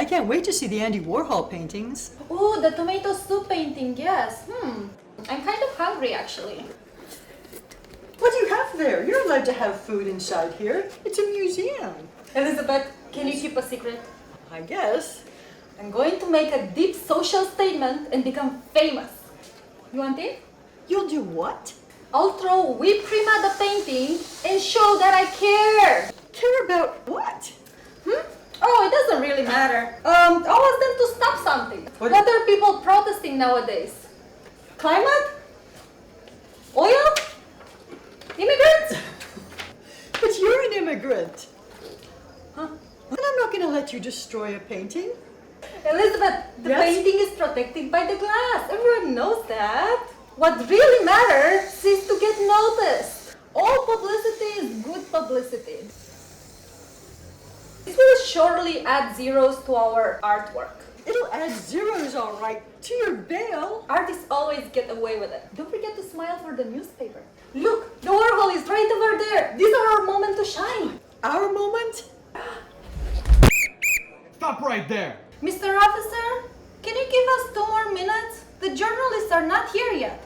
I can't wait to see the Andy Warhol paintings. Oh, the tomato soup painting, yes. I'm kind of hungry actually. What do you have there? You're allowed to have food inside here. It's a museum. Elizabeth, can you keep a secret? I guess. I'm going to make a deep social statement and become famous. You want it? You'll do what? I'll throw whipped cream at the painting and show that I care. Care about what? Oh, it doesn't really matter. I want them to stop something. What are people protesting nowadays? Climate? Oil? Immigrants? But you're an immigrant. Huh? And I'm not going to let you destroy a painting. Elizabeth, the Yes? painting is protected by the glass. Everyone knows that. What really matters is to get noticed. All publicity is good publicity. This will surely add zeros to our artwork. It'll add zeros, all right, to your veil. Artists always get away with it. Don't forget to smile for the newspaper. Look, the Warhol is right over there. These are our moment to shine. Our moment? Stop right there! Mr. Officer, can you give us 2 more minutes? The journalists are not here yet.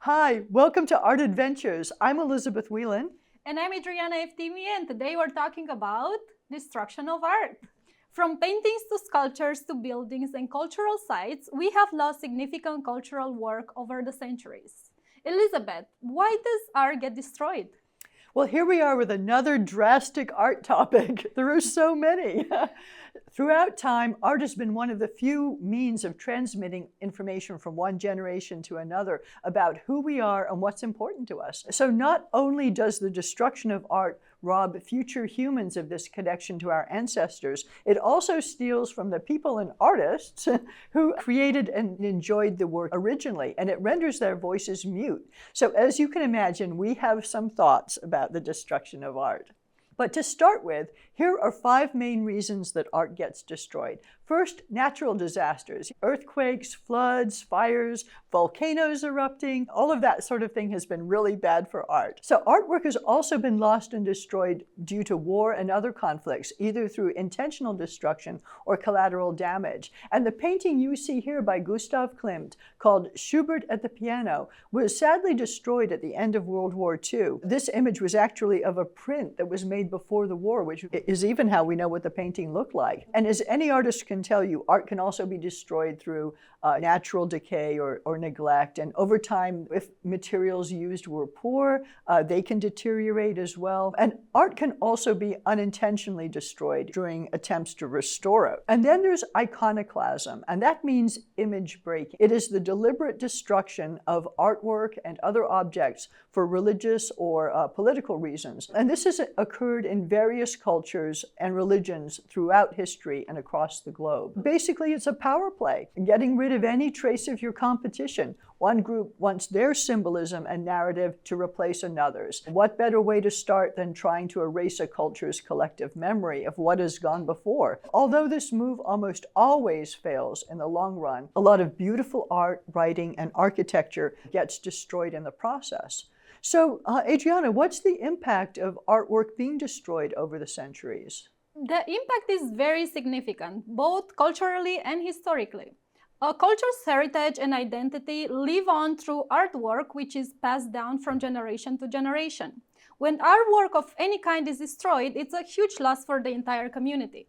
Hi, welcome to Art Adventures. I'm Elizabeth Whelan. And I'm Adriana Eftimie, and today we're talking about destruction of art. From paintings to sculptures to buildings and cultural sites, we have lost significant cultural work over the centuries. Elizabeth, why does art get destroyed? Well, here we are with another drastic art topic. There are so many. Throughout time, art has been one of the few means of transmitting information from one generation to another about who we are and what's important to us. So not only does the destruction of art rob future humans of this connection to our ancestors, it also steals from the people and artists who created and enjoyed the work originally, and it renders their voices mute. So as you can imagine, we have some thoughts about the destruction of art. But to start with, here are 5 main reasons that art gets destroyed. First, natural disasters. Earthquakes, floods, fires, volcanoes erupting, all of that sort of thing has been really bad for art. So artwork has also been lost and destroyed due to war and other conflicts, either through intentional destruction or collateral damage. And the painting you see here by Gustav Klimt, called Schubert at the Piano, was sadly destroyed at the end of World War II. This image was actually of a print that was made before the war, which is even how we know what the painting looked like. And as any artist can tell you, art can also be destroyed through natural decay or neglect. And over time, if materials used were poor, they can deteriorate as well. And art can also be unintentionally destroyed during attempts to restore it. And then there's iconoclasm, and that means image breaking. It is the deliberate destruction of artwork and other objects for religious or political reasons. And this has occurred in various cultures and religions throughout history and across the globe. Basically, it's a power play, getting rid of any trace of your competition. One group wants their symbolism and narrative to replace another's. What better way to start than trying to erase a culture's collective memory of what has gone before? Although this move almost always fails in the long run, a lot of beautiful art, writing, and architecture gets destroyed in the process. So, Adriana, what's the impact of artwork being destroyed over the centuries? The impact is very significant, both culturally and historically. A culture's heritage and identity live on through artwork, which is passed down from generation to generation. When artwork of any kind is destroyed, it's a huge loss for the entire community.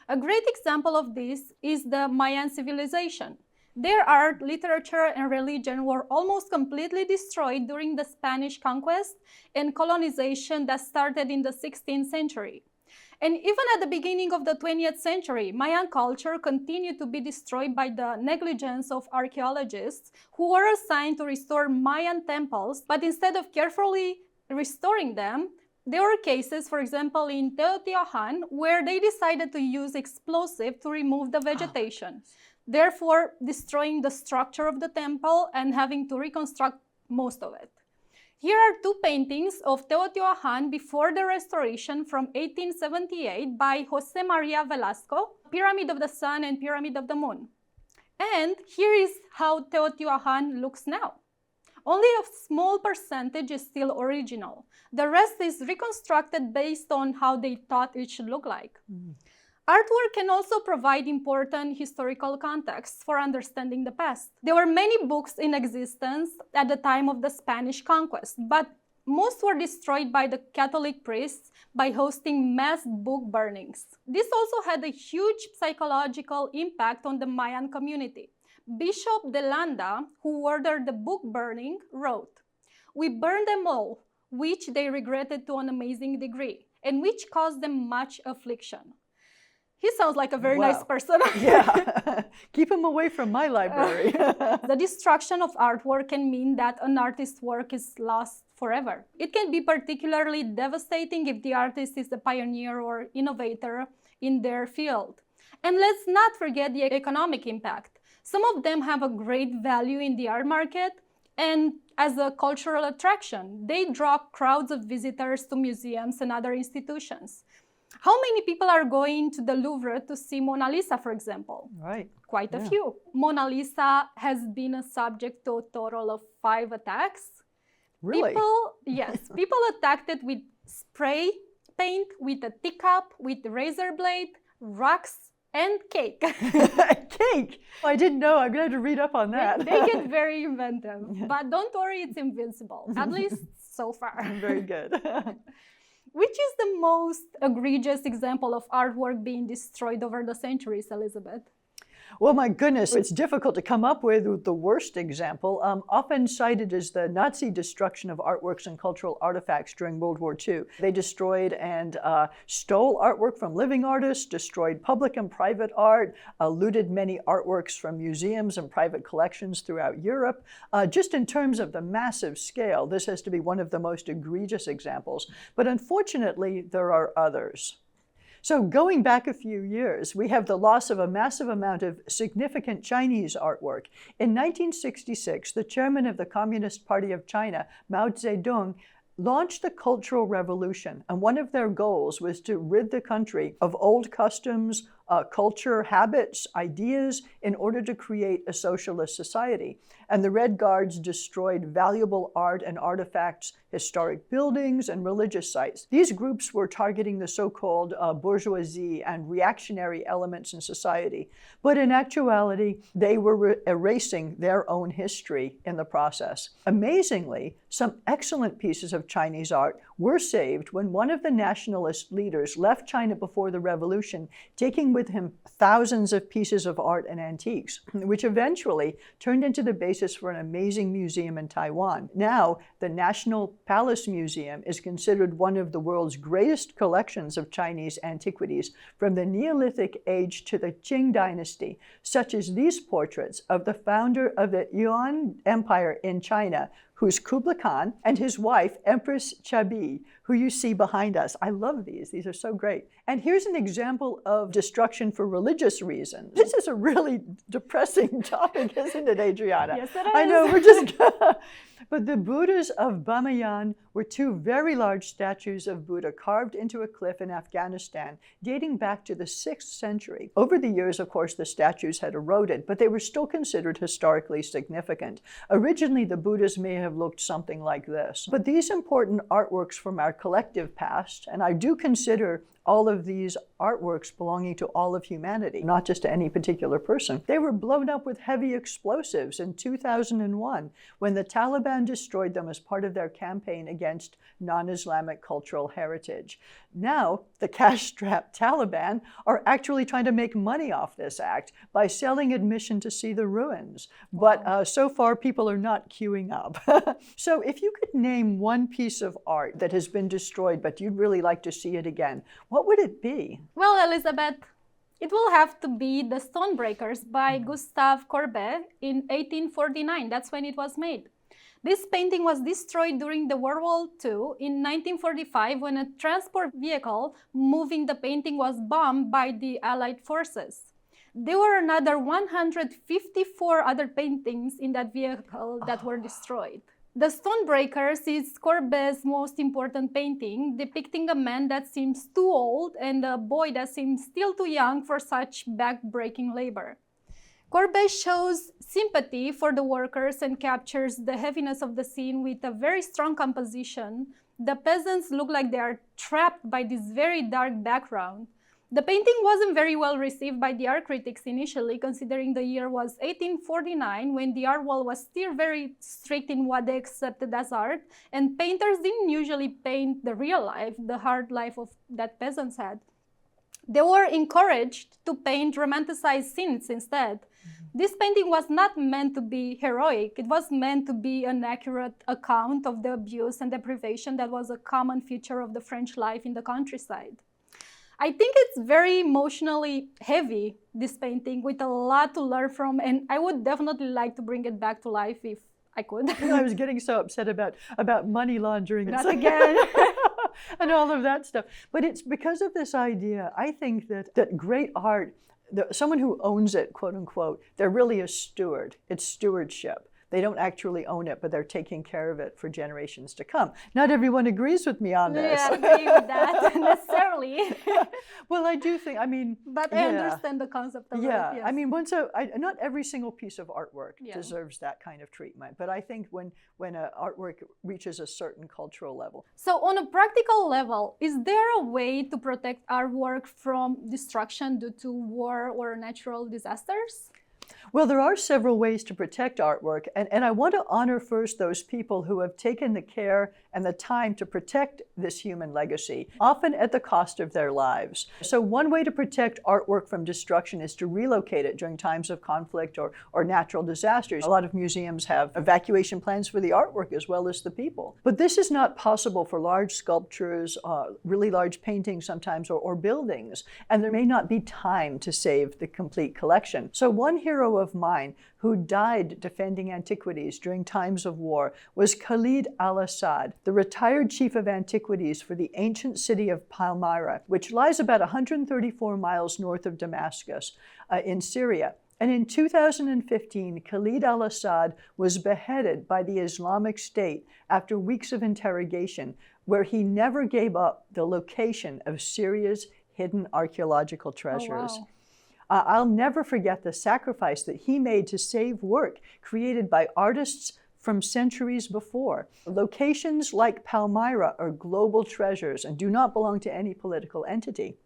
A great example of this is the Mayan civilization. Their art, literature, and religion were almost completely destroyed during the Spanish conquest and colonization that started in the 16th century. And even at the beginning of the 20th century, Mayan culture continued to be destroyed by the negligence of archaeologists who were assigned to restore Mayan temples, but instead of carefully restoring them, there were cases, for example, in Teotihuacan, where they decided to use explosive to remove the vegetation, therefore destroying the structure of the temple and having to reconstruct most of it. Here are two paintings of Teotihuacan before the restoration from 1878 by Jose Maria Velasco, Pyramid of the Sun and Pyramid of the Moon. And here is how Teotihuacan looks now. Only a small percentage is still original. The rest is reconstructed based on how they thought it should look like. Artwork can also provide important historical context for understanding the past. There were many books in existence at the time of the Spanish conquest, but most were destroyed by the Catholic priests by hosting mass book burnings. This also had a huge psychological impact on the Mayan community. Bishop de Landa, who ordered the book burning, wrote, "We burned them all, which they regretted to an amazing degree, and which caused them much affliction." He sounds like a very nice person. Yeah, keep him away from my library. The destruction of artwork can mean that an artist's work is lost forever. It can be particularly devastating if the artist is a pioneer or innovator in their field. And let's not forget the economic impact. Some of them have a great value in the art market, and as a cultural attraction, they draw crowds of visitors to museums and other institutions. How many people are going to the Louvre to see Mona Lisa, for example? Right. Quite a few. Mona Lisa has been a subject to a total of 5 attacks. Really? People attacked it with spray paint, with a teacup, with a razor blade, rocks, and cake. Cake? I didn't know. I'm going to have to read up on that. They get very inventive. But don't worry, it's invincible. At least so far. Very good. Which is the most egregious example of artwork being destroyed over the centuries, Elizabeth? Well, my goodness, it's difficult to come up with the worst example. Often cited as the Nazi destruction of artworks and cultural artifacts during World War II. They destroyed and stole artwork from living artists, destroyed public and private art, looted many artworks from museums and private collections throughout Europe. Just in terms of the massive scale, this has to be one of the most egregious examples. But unfortunately, there are others. So going back a few years, we have the loss of a massive amount of significant Chinese artwork. In 1966, the chairman of the Communist Party of China, Mao Zedong, launched the Cultural Revolution, and one of their goals was to rid the country of old customs, culture, habits, ideas, in order to create a socialist society. And the Red Guards destroyed valuable art and artifacts, historic buildings, and religious sites. These groups were targeting the so-called bourgeoisie and reactionary elements in society. But in actuality, they were erasing their own history in the process. Amazingly, some excellent pieces of Chinese art were saved when one of the nationalist leaders left China before the revolution, taking with him thousands of pieces of art and antiques, which eventually turned into the basis for an amazing museum in Taiwan. Now, the National Palace Museum is considered one of the world's greatest collections of Chinese antiquities from the Neolithic age to the Qing dynasty, such as these portraits of the founder of the Yuan Empire in China, who's Kublai Khan, and his wife, Empress Chabi, who you see behind us. I love these. These are so great. And here's an example of destruction for religious reasons. This is a really depressing topic, isn't it, Adriana? Yes, it is. I know, we're just... But the Buddhas of Bamiyan were 2 very large statues of Buddha carved into a cliff in Afghanistan, dating back to the 6th century. Over the years, of course, the statues had eroded, but they were still considered historically significant. Originally, the Buddhas may have looked something like this. But these important artworks from our collective past, and I do consider all of these artworks belonging to all of humanity, not just to any particular person. They were blown up with heavy explosives in 2001 when the Taliban destroyed them as part of their campaign against non-Islamic cultural heritage. Now, the cash-strapped Taliban are actually trying to make money off this act by selling admission to see the ruins. But so far, people are not queuing up. So if you could name one piece of art that has been destroyed, but you'd really like to see it again, what would it be? Well, Elizabeth, it will have to be The Stonebreakers by Gustave Courbet in 1849. That's when it was made. This painting was destroyed during the World War II in 1945 when a transport vehicle moving the painting was bombed by the Allied forces. There were another 154 other paintings in that vehicle that were destroyed. The Stonebreakers is Courbet's most important painting, depicting a man that seems too old and a boy that seems still too young for such back-breaking labor. Courbet shows sympathy for the workers and captures the heaviness of the scene with a very strong composition. The peasants look like they are trapped by this very dark background. The painting wasn't very well received by the art critics initially, considering the year was 1849, when the art world was still very strict in what they accepted as art, and painters didn't usually paint the real life, the hard life of that peasants had. They were encouraged to paint romanticized scenes instead. This painting was not meant to be heroic. It was meant to be an accurate account of the abuse and deprivation that was a common feature of the French life in the countryside. I think it's very emotionally heavy, this painting, with a lot to learn from, and I would definitely like to bring it back to life if I could. I was getting so upset about money laundering. Not again. And all of that stuff. But it's because of this idea, I think that great art, someone who owns it, quote unquote, they're really a steward. It's stewardship. They don't actually own it, but they're taking care of it for generations to come. Not everyone agrees with me on this. Yeah, I agree with that necessarily. Well, I do think, I mean... But I understand the concept of it. Yes. I mean, not every single piece of artwork deserves that kind of treatment, but I think when an artwork reaches a certain cultural level. So on a practical level, is there a way to protect artwork from destruction due to war or natural disasters? Well, there are several ways to protect artwork, and I want to honor first those people who have taken the care and the time to protect this human legacy, often at the cost of their lives. So one way to protect artwork from destruction is to relocate it during times of conflict or natural disasters. A lot of museums have evacuation plans for the artwork as well as the people. But this is not possible for large sculptures, really large paintings sometimes, or buildings, and there may not be time to save the complete collection. So one hero of mine who died defending antiquities during times of war was Khalid al-Asaad, the retired chief of antiquities for the ancient city of Palmyra, which lies about 134 miles north of Damascus in Syria. And in 2015, Khalid al-Asaad was beheaded by the Islamic State after weeks of interrogation, where he never gave up the location of Syria's hidden archaeological treasures. Oh, wow. I'll never forget the sacrifice that he made to save work created by artists from centuries before. Locations like Palmyra are global treasures and do not belong to any political entity.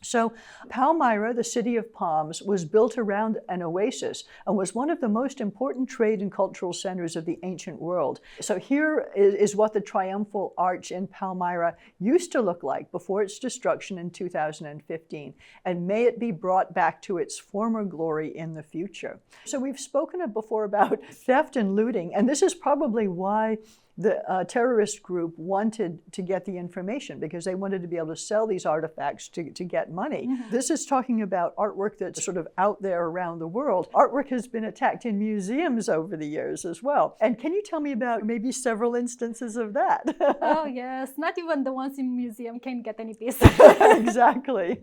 So Palmyra, the city of palms, was built around an oasis and was one of the most important trade and cultural centers of the ancient world. So here is what the triumphal arch in Palmyra used to look like before its destruction in 2015. And may it be brought back to its former glory in the future. So we've spoken before about theft and looting, and this is probably why the terrorist group wanted to get the information, because they wanted to be able to sell these artifacts to get money. Mm-hmm. This is talking about artwork that's sort of out there around the world. Artwork has been attacked in museums over the years as well. And can you tell me about maybe several instances of that? Oh, yes. Not even the ones in museum can get any piece. Exactly.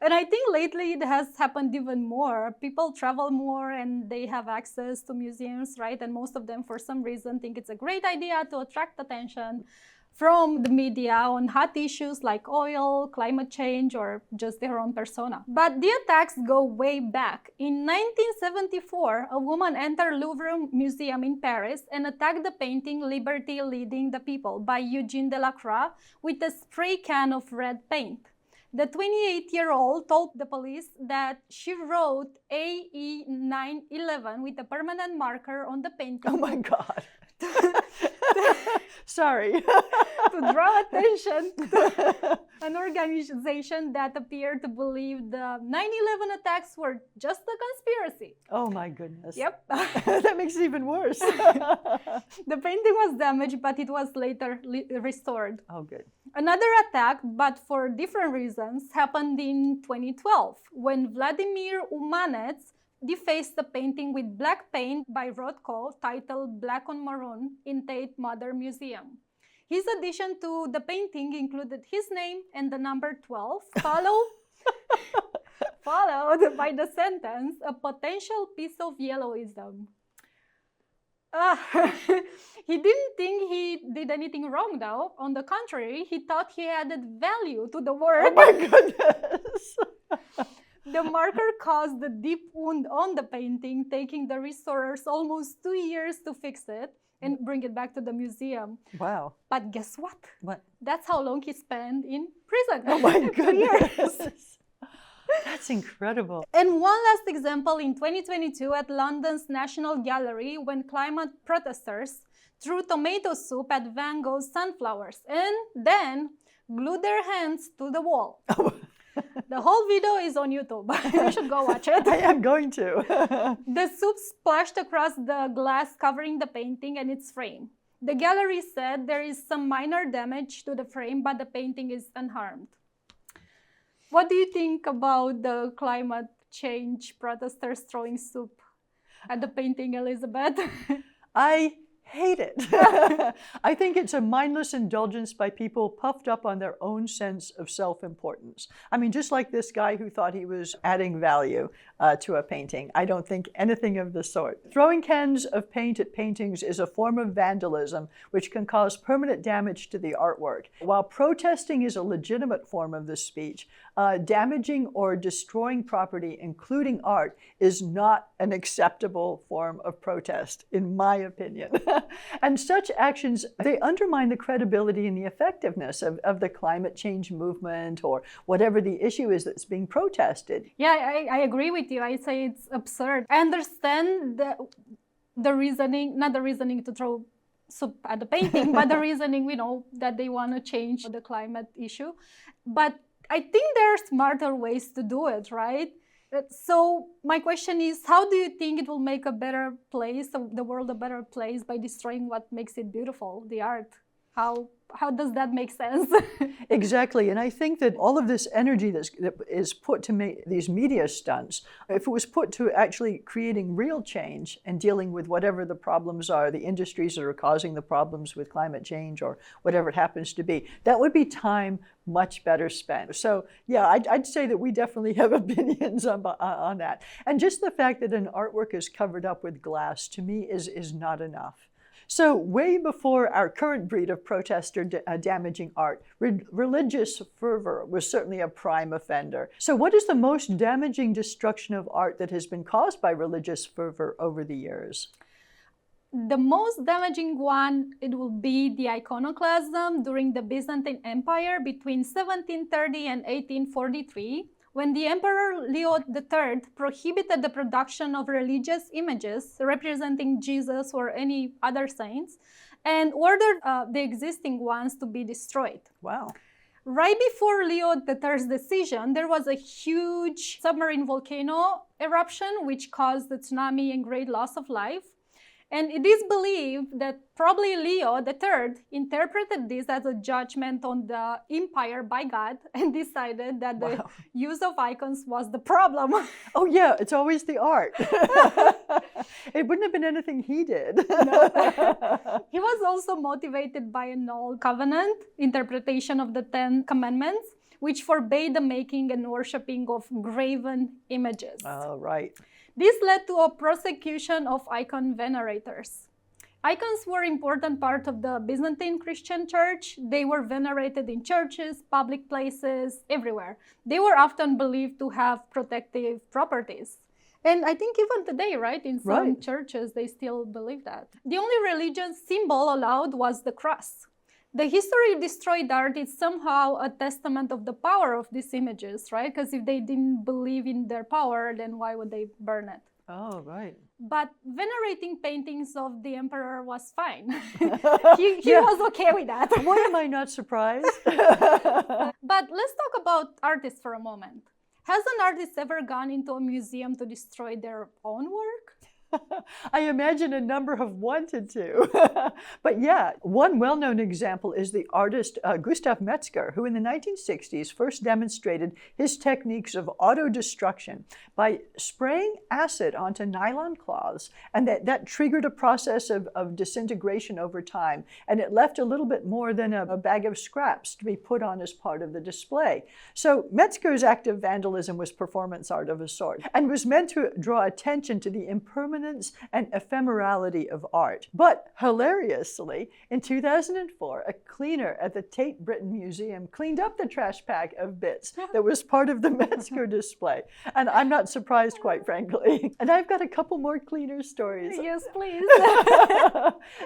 And I think lately it has happened even more. People travel more and they have access to museums, right? And most of them, for some reason, think it's a great idea to attract attention from the media on hot issues like oil, climate change, or just their own persona. But the attacks go way back. In 1974, a woman entered Louvre Museum in Paris and attacked the painting Liberty Leading the People by Eugene Delacroix with a spray can of red paint. The 28-year-old told the police that she wrote AE911 with a permanent marker on the painting. Oh my God. Sorry. To draw attention to an organization that appeared to believe the 9/11 attacks were just a conspiracy. Oh my goodness. Yep. That makes it even worse. The painting was damaged, but it was later restored. Oh, good. Another attack, but for different reasons, happened in 2012 when Vladimir Umanets defaced the painting with black paint by Rothko titled Black on Maroon in Tate Modern Museum. His addition to the painting included his name and the number 12, followed by the sentence, a potential piece of yellowism. Uh, he didn't think he did anything wrong, though. On the contrary, he thought he added value to the work. Oh my goodness. The marker caused a deep wound on the painting, taking the restorers almost 2 years to fix it and bring it back to the museum. Wow. But guess what? What? That's how long he spent in prison. Oh my 2 years. goodness. That's incredible. And one last example in 2022 at London's National Gallery, when climate protesters threw tomato soup at Van Gogh's sunflowers and then glued their hands to the wall. The whole video is on YouTube. You should go watch it. I am going to. The soup splashed across the glass covering the painting and its frame. The gallery said there is some minor damage to the frame, but the painting is unharmed. What do you think about the climate change protesters throwing soup at the painting, Elizabeth? I hate it. I think it's a mindless indulgence by people puffed up on their own sense of self-importance. I mean, just like this guy who thought he was adding value to a painting. I don't think anything of the sort. Throwing cans of paint at paintings is a form of vandalism which can cause permanent damage to the artwork. While protesting is a legitimate form of this speech, damaging or destroying property, including art, is not an acceptable form of protest, in my opinion. And such actions, they undermine the credibility and the effectiveness of the climate change movement or whatever the issue is that's being protested. Yeah, I agree with you. I say it's absurd. I understand the reasoning, not the reasoning to throw soup at the painting, but the reasoning, that they want to change the climate issue. But I think there are smarter ways to do it, right? So my question is, how do you think it will make a better place, the world a better place, by destroying what makes it beautiful, the art? How does that make sense? Exactly, and I think that all of this energy that is put to make these media stunts, if it was put to actually creating real change and dealing with whatever the problems are, the industries that are causing the problems with climate change or whatever it happens to be, that would be time much better spent. So yeah, I'd say that we definitely have opinions on that. And just the fact that an artwork is covered up with glass, to me, is not enough. So way before our current breed of protester damaging art, religious fervor was certainly a prime offender. So what is the most damaging destruction of art that has been caused by religious fervor over the years? The most damaging one, it will be the iconoclasm during the Byzantine Empire between 1730 and 1843, when the Emperor Leo III prohibited the production of religious images representing Jesus or any other saints, and ordered the existing ones to be destroyed. Wow. Right before Leo III's decision, there was a huge submarine volcano eruption which caused a tsunami and great loss of life. And it is believed that probably Leo III interpreted this as a judgment on the empire by God and decided that the use of icons was the problem. Oh yeah, it's always the art. It wouldn't have been anything he did. No. He was also motivated by an old covenant interpretation of the 10 Commandments, which forbade the making and worshipping of graven images. Oh, right. This led to a prosecution of icon venerators. Icons were an important part of the Byzantine Christian church. They were venerated in churches, public places, everywhere. They were often believed to have protective properties. And I think even today, right, in some churches, they still believe that. The only religious symbol allowed was the cross. The history of destroyed art is somehow a testament of the power of these images, right? Because if they didn't believe in their power, then why would they burn it? Oh, right. But venerating paintings of the emperor was fine. he was okay with that. Why am I not surprised? But let's talk about artists for a moment. Has an artist ever gone into a museum to destroy their own work? I imagine a number have wanted to. But yeah, one well-known example is the artist Gustav Metzger, who in the 1960s first demonstrated his techniques of auto-destruction by spraying acid onto nylon cloths, and that triggered a process of disintegration over time, and it left a little bit more than a bag of scraps to be put on as part of the display. So Metzger's act of vandalism was performance art of a sort, and was meant to draw attention to the impermanence impermanence and ephemerality of art. But hilariously, in 2004, a cleaner at the Tate Britain Museum cleaned up the trash pack of bits that was part of the Metzger display. And I'm not surprised, quite frankly. And I've got a couple more cleaner stories. Yes, please.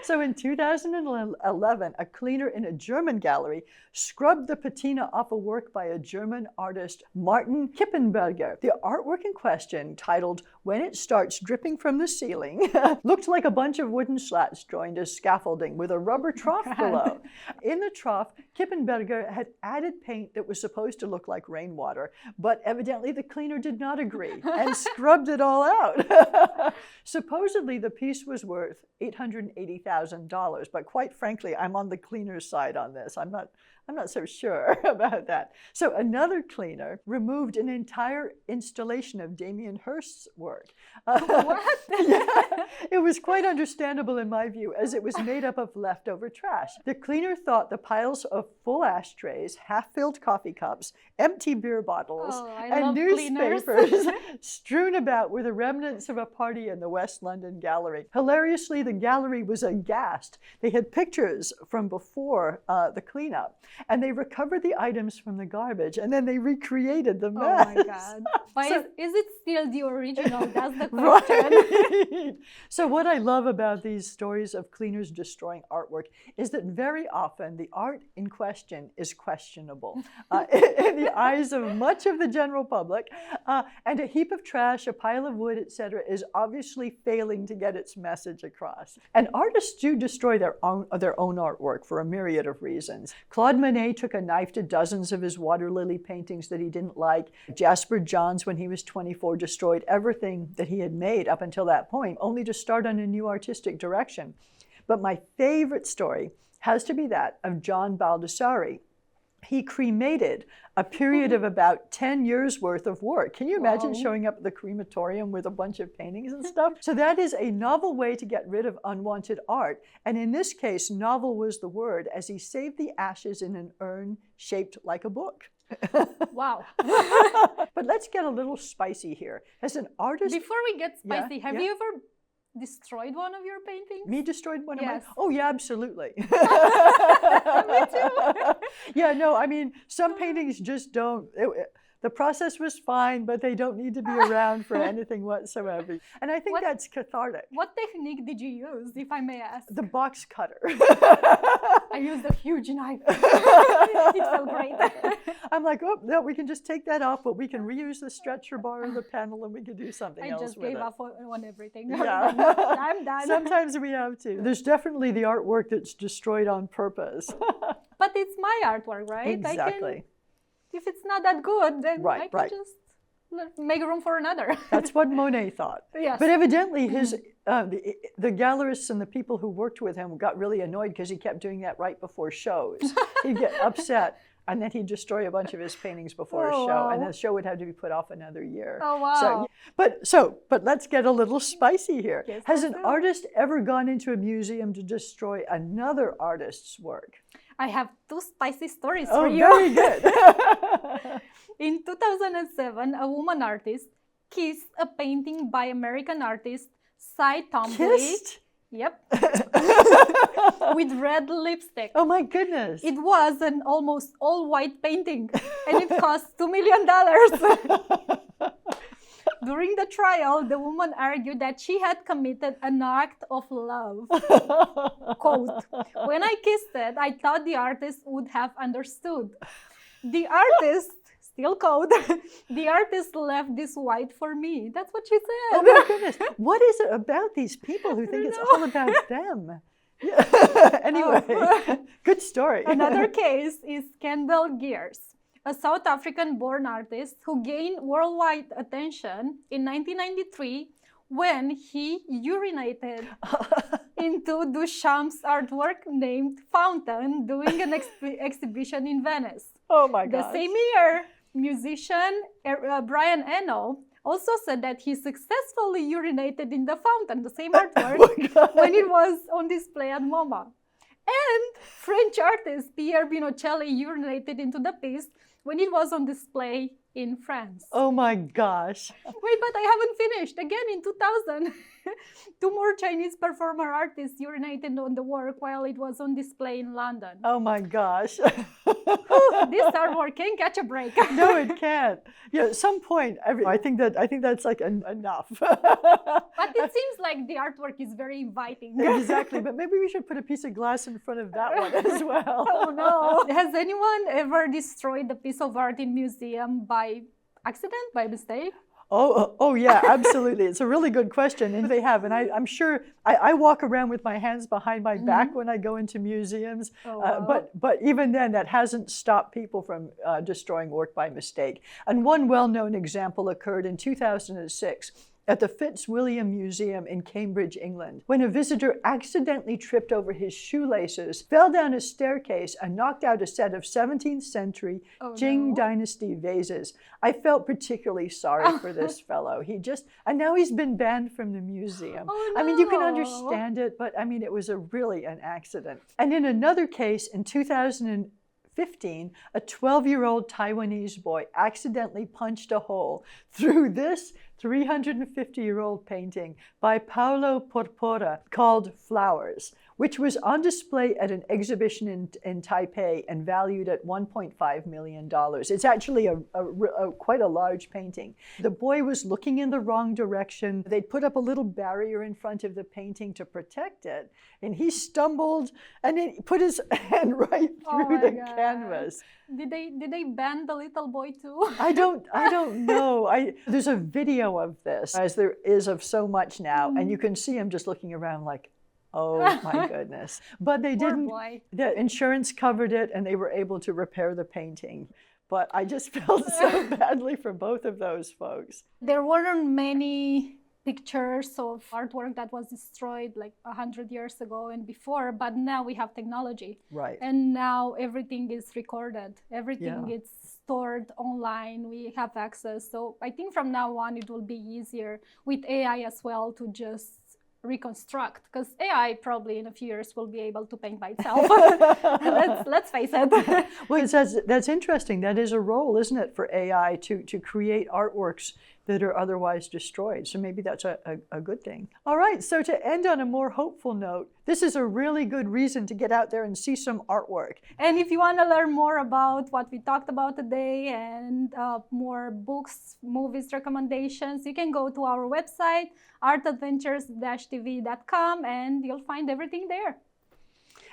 So in 2011, a cleaner in a German gallery scrubbed the patina off a work by a German artist, Martin Kippenberger. The artwork in question, titled "When It Starts Dripping from the Ceiling," looked like a bunch of wooden slats joined as scaffolding with a rubber trough below. In the trough, Kippenberger had added paint that was supposed to look like rainwater, but evidently the cleaner did not agree and scrubbed it all out. Supposedly, the piece was worth $880,000, but quite frankly, I'm on the cleaner's side on this. I'm not so sure about that. So another cleaner removed an entire installation of Damien Hirst's work. What? Yeah, it was quite understandable in my view, as it was made up of leftover trash. The cleaner thought the piles of full ashtrays, half-filled coffee cups, empty beer bottles, and newspapers strewn about were the remnants of a party in the West London gallery. Hilariously, the gallery was aghast. They had pictures from before the cleanup, and they recovered the items from the garbage, and then they recreated the mess. Oh my God. But So- is it still the original? That's the question. Right. So what I love about these stories of cleaners destroying artwork is that very often the art in question is questionable in the eyes of much of the general public, and a heap of trash, a pile of wood, etc., is obviously failing to get its message across. And artists do destroy their own artwork for a myriad of reasons. Claude Monet took a knife to dozens of his water lily paintings that he didn't like. Jasper Johns, when he was 24, destroyed everything that he had made up until that point, only to start on a new artistic direction. But my favorite story has to be that of John Baldessari. He cremated a period of about 10 years worth of work. Can you imagine showing up at the crematorium with a bunch of paintings and stuff? So that is a novel way to get rid of unwanted art. And in this case, novel was the word, as he saved the ashes in an urn shaped like a book. Wow. But let's get a little spicy here. As an artist... Before we get spicy, have yeah. you ever destroyed one of your paintings? Me destroyed one of Yes. mine? Oh, yeah, absolutely. Me too. Yeah, no, I mean, some paintings just don't. The process was fine, but they don't need to be around for anything whatsoever. And I think that's cathartic. What technique did you use, if I may ask? The box cutter. I used a huge knife. It felt great. I'm like, oh, no, we can just take that off, but we can reuse the stretcher bar or the panel and we can do something else just with it. gave up on everything. Yeah. I'm done. Sometimes we have to. There's definitely the artwork that's destroyed on purpose. But it's my artwork, right? Exactly. If it's not that good, then I can just make room for another. That's what Monet thought. Yes. But evidently his the gallerists and the people who worked with him got really annoyed because he kept doing that right before shows. He'd get upset, and then he'd destroy a bunch of his paintings before a show, and the show would have to be put off another year. Oh, wow. But let's get a little spicy here. Yes, Has an artist ever gone into a museum to destroy another artist's work? I have two spicy stories Oh, for you. very good. In 2007, a woman artist kissed a painting by American artist Cy Twombly. Kissed? Yep. With red lipstick. Oh my goodness. It was an almost all-white painting, and it cost $2 million. During the trial, the woman argued that she had committed an act of love. Quote, "When I kissed it, I thought the artist would have understood. The artist," still quote, "the artist left this white for me." That's what she said. Oh my goodness. What is it about these people who think it's all about them? Yeah. Anyway, good story. Another case is Kendall Gears, a South African-born artist who gained worldwide attention in 1993 when he urinated into Duchamp's artwork named Fountain during an exhibition in Venice. Oh my God. The same year, musician Brian Eno also said that he successfully urinated in the fountain, the same artwork, when it was on display at MoMA. And French artist Pierre Binocelli urinated into the piece when it was on display in France. Oh my gosh. Wait, but I haven't finished. Again, in 2000, two more Chinese performer artists urinated on the work while it was on display in London. Oh my gosh. This artwork can't catch a break. No, it can't. Yeah, at some point, I think that's like enough. But it seems like the artwork is very inviting. Exactly, but maybe we should put a piece of glass in front of that one as well. Oh no. Has anyone ever destroyed a piece of art in museum by accident, by mistake? Oh yeah, absolutely. It's a really good question, and they have. And I'm sure I walk around with my hands behind my back when I go into museums. Oh, wow. But even then, that hasn't stopped people from destroying work by mistake. And one well-known example occurred in 2006. At the Fitzwilliam Museum in Cambridge, England, when a visitor accidentally tripped over his shoelaces, fell down a staircase, and knocked out a set of 17th century Qing Dynasty vases. I felt particularly sorry for this fellow. And now he's been banned from the museum. Oh, I mean, you can no. understand it, but I mean, it was really an accident. And in another case, in 2015, a 12-year-old Taiwanese boy accidentally punched a hole through this 350-year-old painting by Paulo Porpora called Flowers, which was on display at an exhibition in Taipei and valued at $1.5 million. It's actually quite a large painting. The boy was looking in the wrong direction. They'd put up a little barrier in front of the painting to protect it, and he stumbled and he put his hand right through the canvas. Did they ban the little boy too? I don't know. There's a video of this, as there is of so much now, and you can see him just looking around like, oh my goodness. But they didn't. Boy. The insurance covered it, and they were able to repair the painting. But I just felt so badly for both of those folks. There weren't many pictures of artwork that was destroyed like 100 years ago and before, but now we have technology. Right. And now everything is recorded. Everything is stored online. We have access. So I think from now on it will be easier with AI as well to just reconstruct, because AI probably in a few years will be able to paint by itself. let's face it. Well, that's interesting. That is a role, isn't it, for AI to create artworks that are otherwise destroyed. So maybe that's a good thing. All right, so to end on a more hopeful note, this is a really good reason to get out there and see some artwork. And if you want to learn more about what we talked about today and more books, movies, recommendations, you can go to our website, artadventures-tv.com, and you'll find everything there.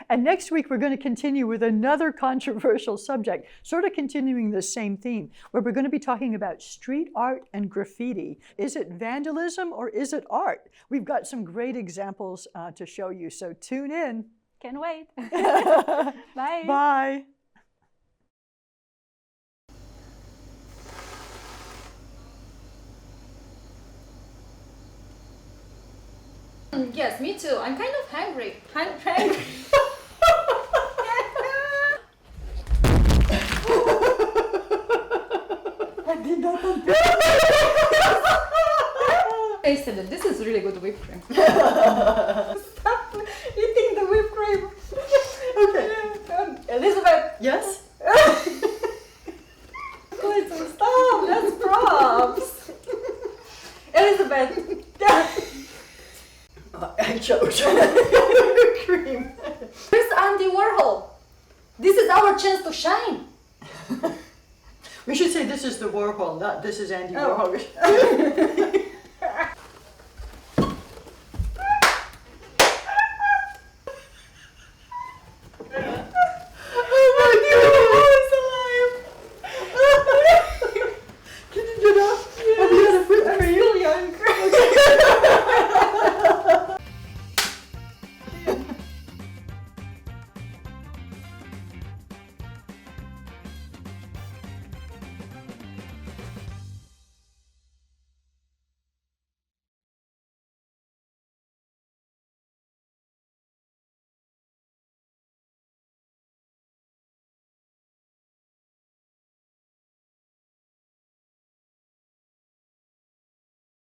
And next week, we're going to continue with another controversial subject, sort of continuing the same theme, where we're going to be talking about street art and graffiti. Is it vandalism or is it art? We've got some great examples to show you, so tune in. Can't wait. Bye. Bye. Yes, me too. I'm kind of hungry. Hungry. I did not Tasted it. This is really good whipped cream. Stop eating the whipped cream. Okay. Elizabeth. Yes? Stop. That's props. Elizabeth. I chose cream. Where's Andy Warhol? This is our chance to shine. We should say this is the Warhol, not this is Andy Warhol.